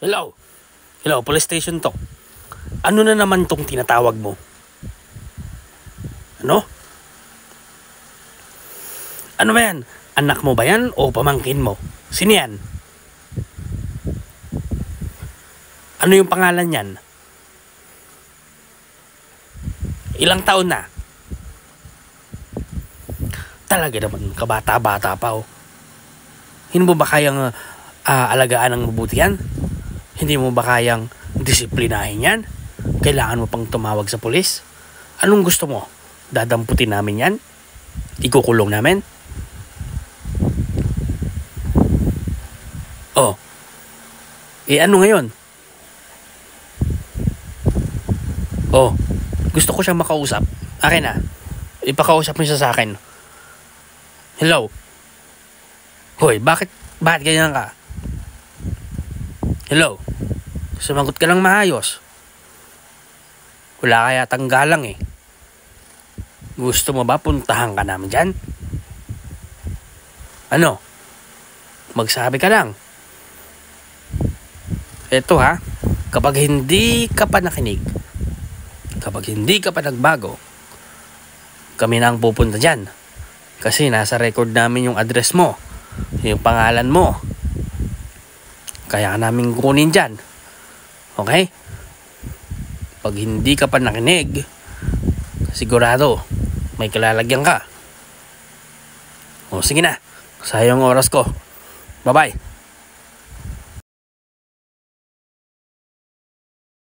Hello? Hello, police station to. Ano na naman tong tinatawag mo? Ano? Ano ba yan? Anak mo ba yan o pamangkin mo? Sino yan? Ano yung pangalan niyan? Ilang taon na? Talaga naman, kabata-bata pa oh. Hindi mo ba kayang alagaan ng mabuti yan? Hindi mo ba kayang disiplinahin yan? Kailangan mo pang tumawag sa pulis? Anong gusto mo? Dadamputin namin yan? Ikukulong namin? Oh. Ano ngayon? Oh. Gusto ko siyang makausap. Akin na. Ipakausap mo siya sa akin. Hello? Hoy, bakit ganyan ka? Hello? Sumagot ka lang maayos. Wala kaya tanggalang eh. Gusto mo ba puntahan ka namin dyan? Ano? Magsabi ka lang. Eto ha, kapag hindi ka pa nakinig, kapag hindi ka pa nagbago, kami na ang pupunta dyan. Kasi nasa record namin yung address mo, yung pangalan mo. Kaya namin kunin dyan. Okay? Pag hindi ka pa nakinig, sigurado may kalalagyan ka. O sige na, sayang oras ko. Bye-bye.